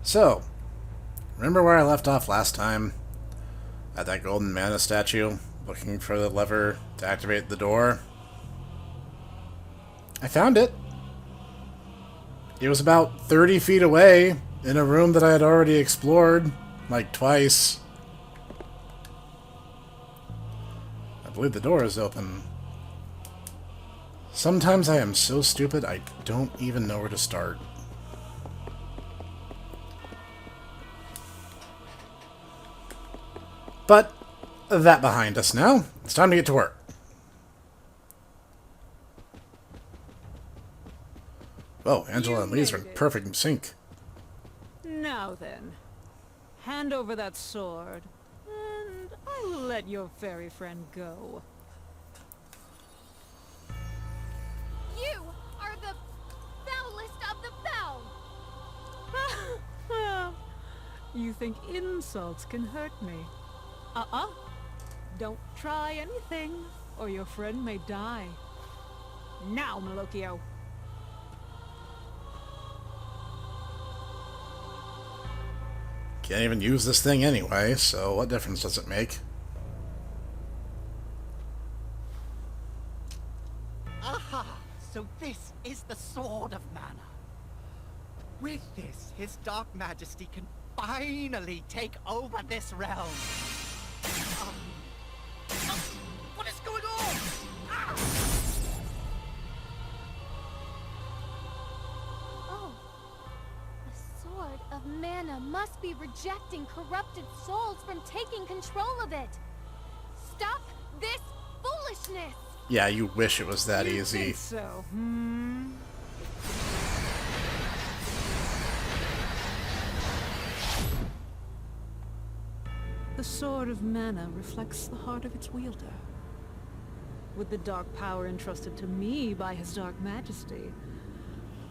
So, remember where I left off last time? At that golden mana statue, looking for the lever to activate the door? I found it. It was about 30 feet away, in a room that I had already explored, like twice. I believe the door is open. Sometimes I am so stupid I don't even know where to start. But that behind us now. It's time to get to work. Oh, Angela and Lee's are in perfect sync. Now then, hand over that sword, and I will let your fairy friend go. You are the foulest of the foul! You think insults can hurt me? Don't try anything, or your friend may die. Now, Malocchio. Can't even use this thing anyway, so what difference does it make? Aha! So this is the Sword of Mana. With this, His Dark Majesty can finally take over this realm. What is going on? Oh. The Sword of Mana must be rejecting corrupted souls from taking control of it. Stop this foolishness! Yeah, you wish it was that You easy. think so, The Sword of Mana reflects the heart of its wielder. With the dark power entrusted to me by His Dark Majesty,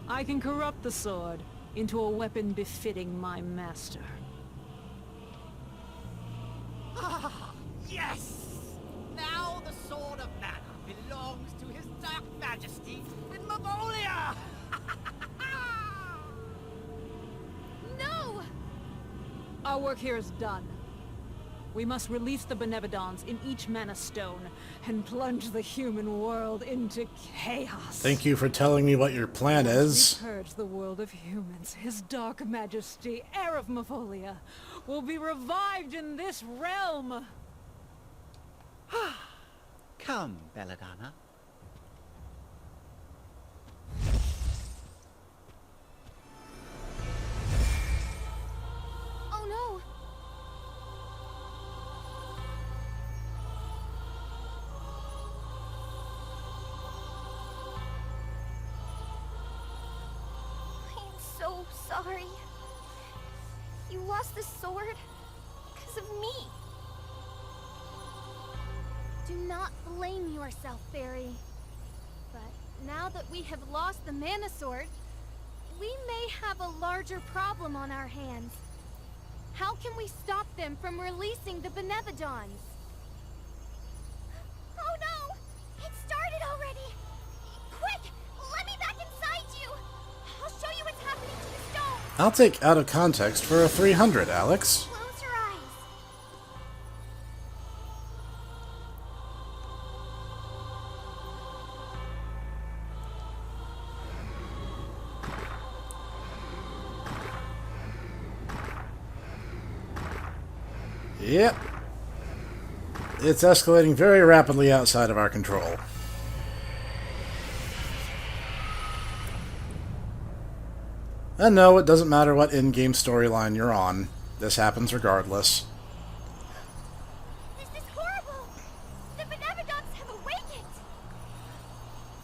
I can corrupt the sword into a weapon befitting my master. Ah, yes! Now the Sword of Mana belongs to His Dark Majesty in Mavolia! No! Our work here is done. We must release the Benevodons in each Mana Stone and plunge the human world into chaos. Thank you for telling me what your plan Once is. we purge the world of humans, His Dark Majesty, heir of Mavolia, will be revived in this realm. Come, Belladonna. Oh no! I'm so sorry. You lost the sword because of me. Do not blame yourself, Fairy. But now that we have lost the Mana Sword, we may have a larger problem on our hands. How can we stop them from releasing the Benevodons? Oh no! It started already! Quick! Let me back inside you! I'll show you what's happening to the stone! I'll take out of context for a 300, Alex. Close your eyes. Yep. It's escalating very rapidly outside of our control. And no, it doesn't matter what in-game storyline you're on. This happens regardless. This is horrible! The Benevodons have awakened!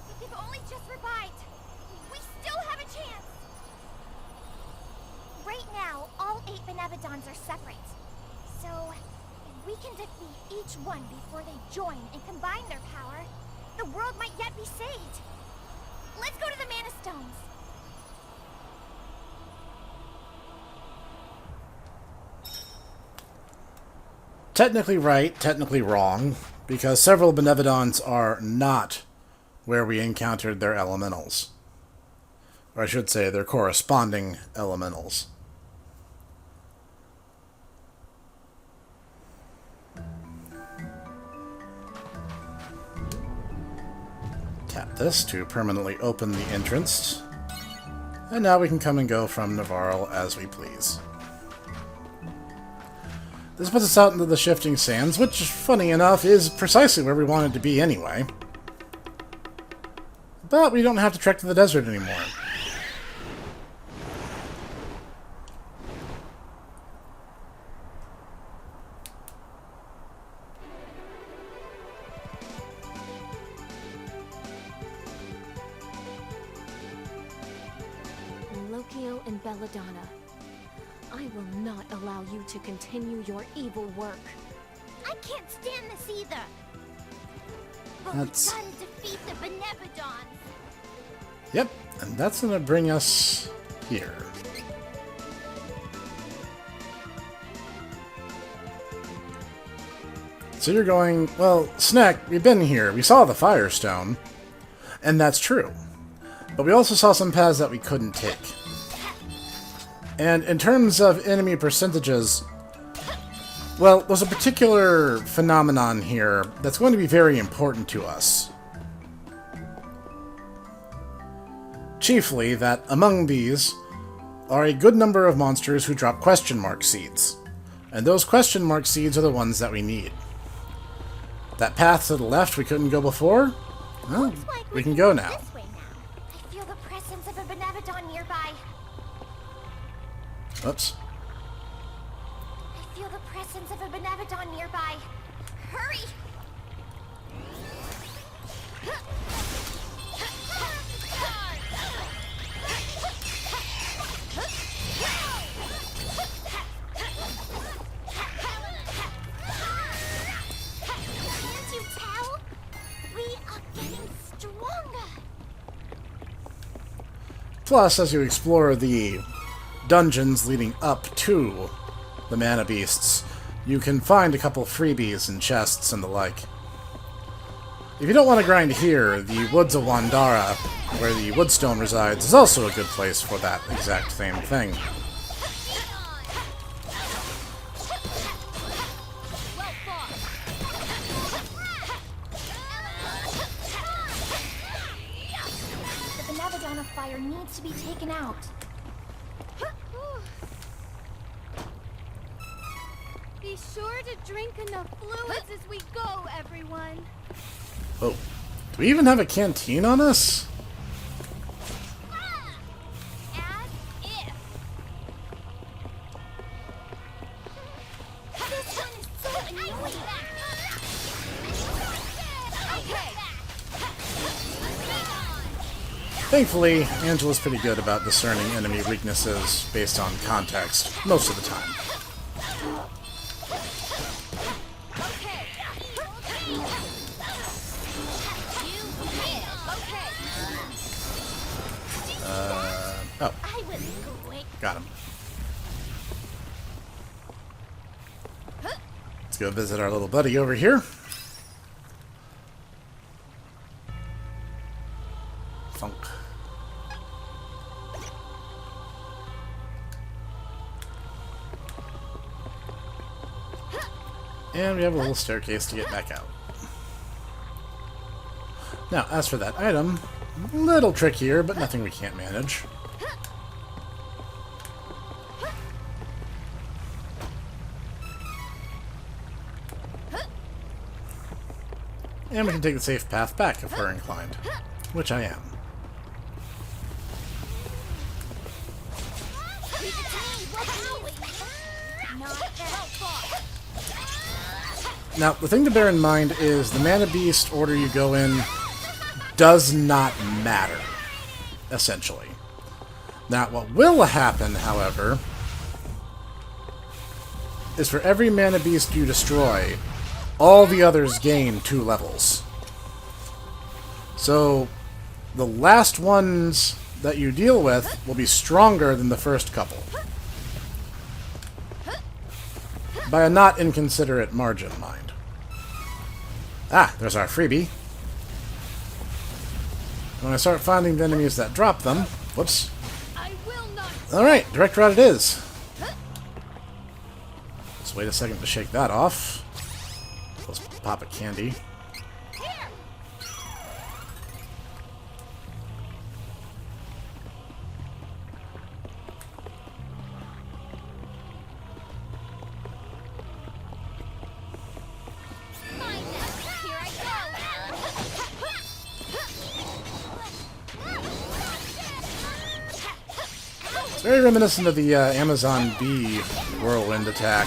But they've only just revived. We still have a chance! Right now, all 8 Benevodons are separate. So, if we can defeat each one before they join and combine their power, the world might yet be saved. Let's go to the Mana Stones. Technically right, technically wrong, because several Benevodons are not where we encountered their elementals. Or I should say, their corresponding elementals. this to permanently open the entrance. And now we can come and go from Navarro as we please. This puts us out into the shifting sands, which, funny enough, is precisely where we wanted to be anyway. But we don't have to trek to the desert anymore. Lokio and Belladonna, I will not allow you to continue your evil work. I can't stand this either. But we gotta defeat the Benevodons. Yep, and that's gonna bring us here. So you're going, well, Snek, we've been here. We saw the Firestone. And that's true. But we also saw some paths that we couldn't take. And in terms of enemy percentages, well, there's a particular phenomenon here that's going to be very important to us. Chiefly that among these are a good number of monsters who drop question mark seeds. And those question mark seeds are the ones that we need. That path to the left we couldn't go before? Well, we can go now. This way now. I feel the presence of a Benevodon nearby. Oops. I feel the presence of a Benevodon nearby. Hurry! Can't you tell? We are getting stronger. Plus, as you explore the dungeons leading up to the Mana Beasts, you can find a couple freebies and chests and the like. If you don't want to grind here, the Woods of Wandara, where the Woodstone resides, is also a good place for that exact same thing. The Benevodon fire needs to be taken out. Be sure to drink enough fluids as we go, everyone. Oh, do we even have a canteen on us? As if. This one is so annoying. Okay. Thankfully, Angela's pretty good about discerning enemy weaknesses based on context, most of the time. Oh, I was quick. got him. Let's go visit our little buddy over here. Funk. And we have a little staircase to get back out. Now, as for that item, a little trickier, but nothing we can't manage. And we can take the safe path back if we're inclined, which I am. Now, the thing to bear in mind is the Mana Beast order you go in does not matter, essentially. Now, what will happen, however, is for every Mana Beast you destroy, all the others gain 2 levels. So, the last ones that you deal with will be stronger than the first couple. By a not inconsiderate margin, mind. Ah, there's our freebie. When I start finding the enemies that drop them... Whoops. Alright, direct route it is. Let's wait a second to shake that off. Let's pop a candy. It's very reminiscent of the Amazon bee whirlwind attack.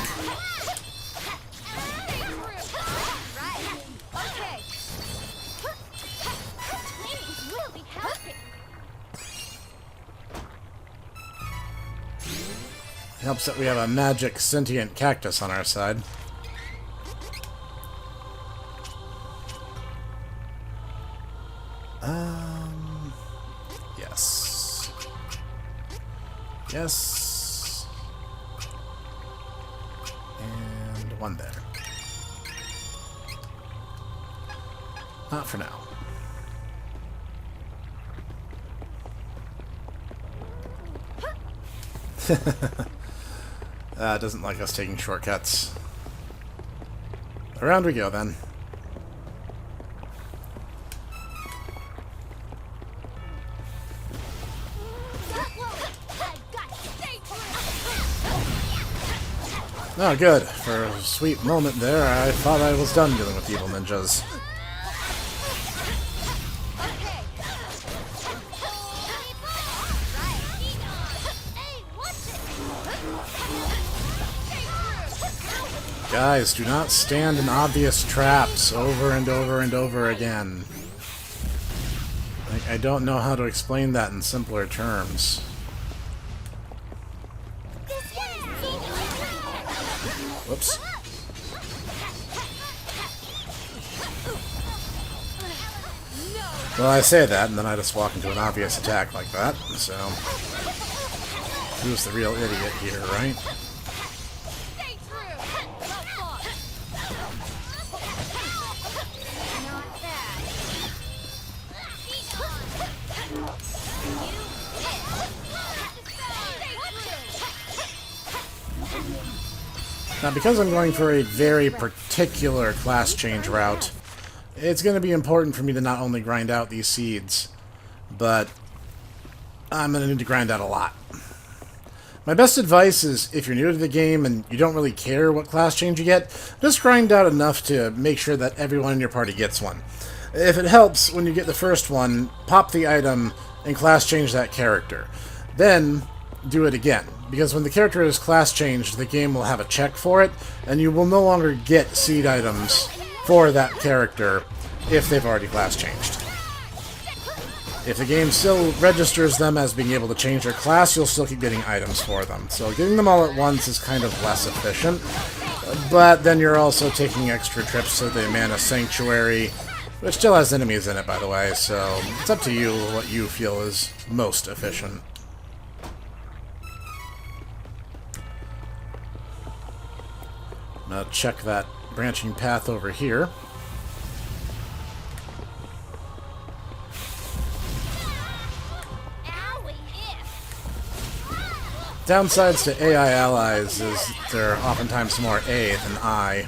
Helps that we have a magic sentient cactus on our side. Yes. Yes. And one there. Not for now. Doesn't like us taking shortcuts. Around we go, then. Oh, good. For a sweet moment there, I thought I was done dealing with evil ninjas. Guys, do not stand in obvious traps over and over and over again. I don't know how to explain that in simpler terms. Whoops. Well, I say that, and then I just walk into an obvious attack like that, so... Who's the real idiot here, right? Now, because I'm going for a very particular class change route, it's going to be important for me to not only grind out these seeds, but I'm going to need to grind out a lot. My best advice is, if you're new to the game and you don't really care what class change you get, just grind out enough to make sure that everyone in your party gets one. If it helps, when you get the first one, pop the item and class change that character. Then, do it again. Because when the character is class changed, the game will have a check for it, and you will no longer get seed items for that character if they've already class changed. If the game still registers them as being able to change their class, you'll still keep getting items for them. So getting them all at once is kind of less efficient, but then you're also taking extra trips to the Mana Sanctuary, which still has enemies in it, by the way, so it's up to you what you feel is most efficient. Now check that branching path over here. Downsides to AI allies is they're oftentimes more A than I.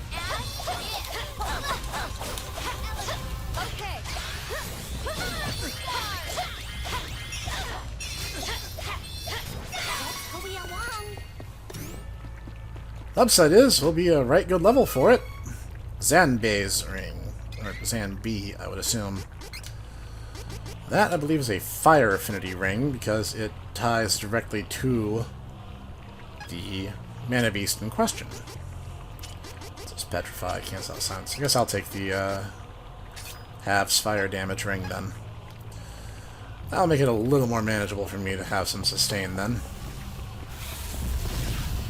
Upside is, we'll be a right good level for it. Zanbei's ring. Or Zanbi, I would assume. That, I believe, is a fire affinity ring, because it ties directly to the mana beast in question. It's petrify, cancel out silence. I guess I'll take the halves fire damage ring then. That'll make it a little more manageable for me to have some sustain then.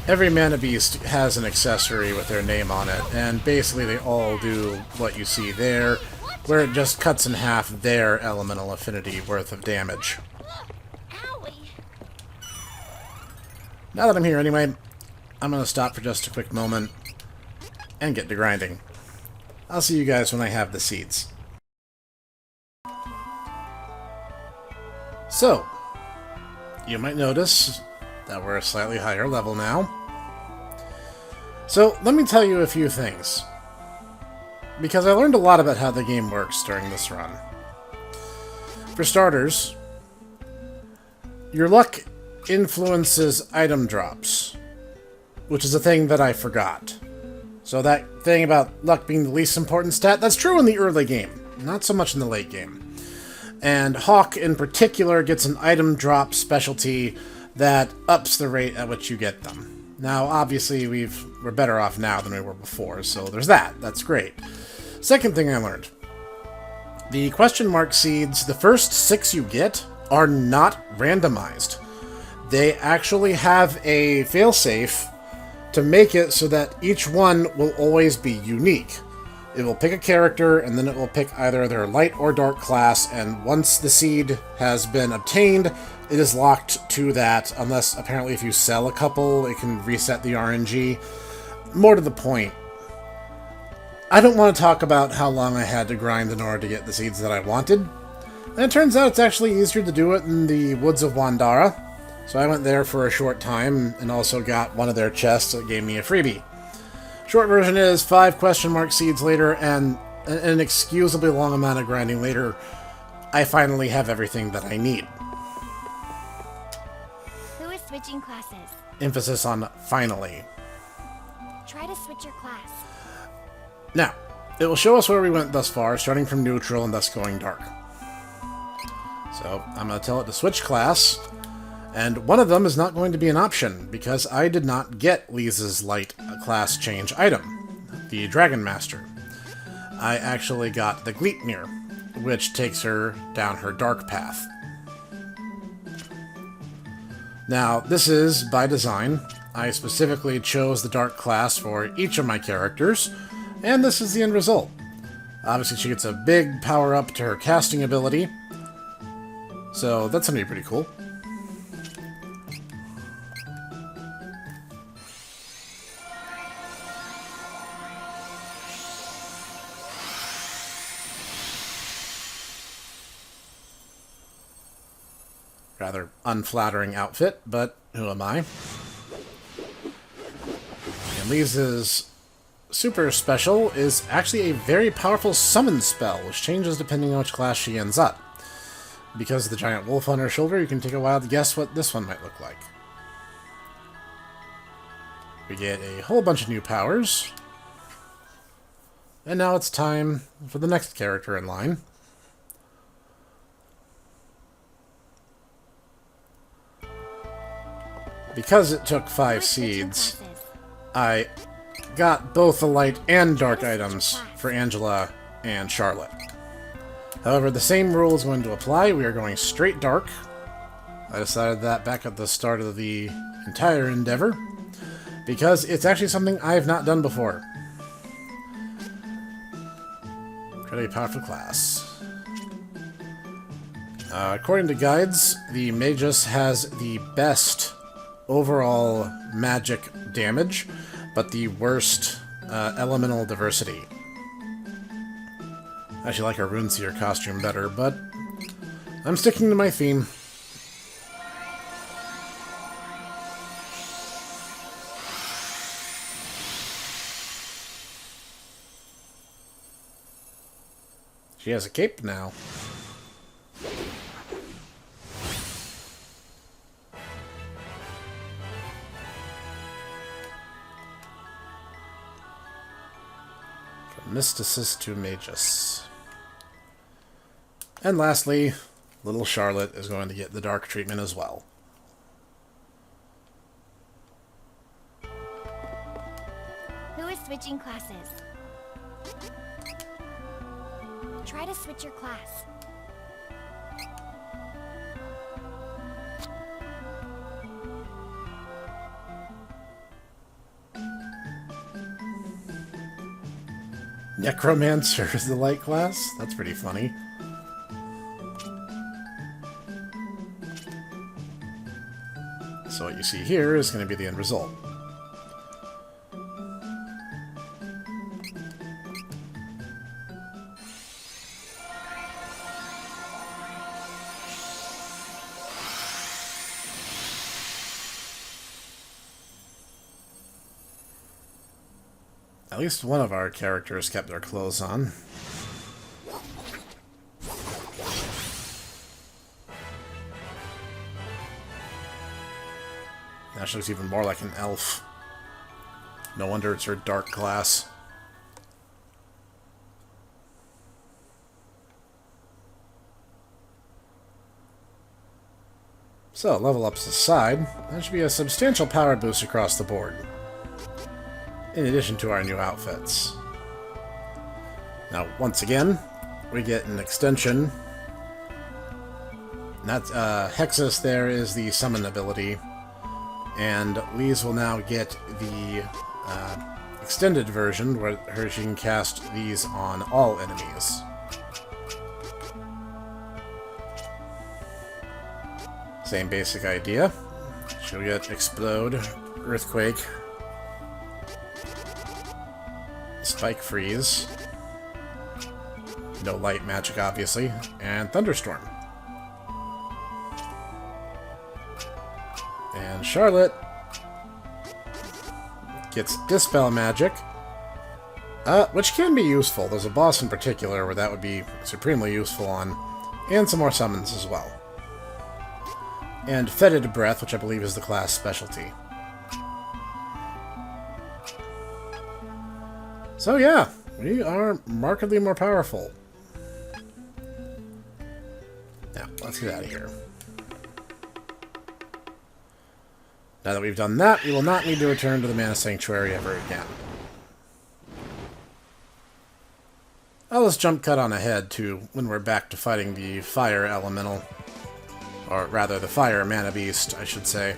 Every mana beast has an accessory with their name on it, and basically they all do what you see there, where it just cuts in half their elemental affinity worth of damage. Now that I'm here anyway, I'm going to stop for just a quick moment and get to grinding. I'll see you guys when I have the seeds. So, you might notice that we're a slightly higher level now. So, let me tell you a few things, because I learned a lot about how the game works during this run. For starters, your luck influences item drops, which is a thing that I forgot. So that thing about luck being the least important stat, that's true in the early game, not so much in the late game. And Hawk, in particular, gets an item drop specialty that ups the rate at which you get them. Now, obviously, we're better off now than we were before, so there's that. That's great. Second thing I learned. The question mark seeds, the first 6 you get, are not randomized. They actually have a failsafe to make it so that each one will always be unique. It will pick a character, and then it will pick either their light or dark class, and once the seed has been obtained, it is locked to that, unless apparently if you sell a couple, it can reset the RNG. More to the point, I don't want to talk about how long I had to grind in order to get the seeds that I wanted. And it turns out it's actually easier to do it in the Woods of Wandara. So I went there for a short time and also got one of their chests that gave me a freebie. Short version is 5 question mark seeds later and an inexcusably long amount of grinding later, I finally have everything that I need. Who is switching classes? Emphasis on finally. Try to switch your class. Now, it will show us where we went thus far, starting from neutral and thus going dark. So, I'm going to tell it to switch class, and one of them is not going to be an option, because I did not get Lisa's light class change item, the Dragon Master. I actually got the Gleipnir, which takes her down her dark path. Now, this is by design. I specifically chose the dark class for each of my characters, and this is the end result. Obviously, she gets a big power-up to her casting ability, so that's going to be pretty cool. Rather unflattering outfit, but who am I? And Lisa's super special is actually a very powerful summon spell, which changes depending on which class she ends up. Because of the giant wolf on her shoulder, you can take a while to guess what this one might look like. We get a whole bunch of new powers. And now it's time for the next character in line. Because it took 5 seeds, I got both the light and dark items for Angela and Charlotte. However, the same rule is going to apply. We are going straight dark. I decided that back at the start of the entire endeavor, because it's actually something I have not done before. Pretty powerful class. According to guides, the Magus has the best overall magic damage, but the worst elemental diversity. I actually like her Runeseer costume better, but I'm sticking to my theme. She has a cape now. Mysticist to Magus. And lastly, little Charlotte is going to get the dark treatment as well. Who is switching classes? Try to switch your class. Necromancer is the light class? That's pretty funny. So what you see here is going to be the end result. At least one of our characters kept their clothes on. Now she looks even more like an elf. No wonder it's her dark class. So, level ups aside, that should be a substantial power boost across the board. In addition to our new outfits. Now, once again, we get an extension. That's, Hexus there is the summon ability. And Lise will now get the extended version, where she can cast these on all enemies. Same basic idea. She'll get Explode, Earthquake, Spike Freeze, no light magic obviously, and Thunderstorm. And Charlotte gets Dispel Magic, which can be useful. There's a boss in particular where that would be supremely useful on, and some more summons as well. And Fetid Breath, which I believe is the class specialty. So yeah, we are markedly more powerful. Now, let's get out of here. Now that we've done that, we will not need to return to the Mana Sanctuary ever again. Well, let's jump cut on ahead to when we're back to fighting the Fire Elemental. Or rather, the Fire Mana Beast, I should say.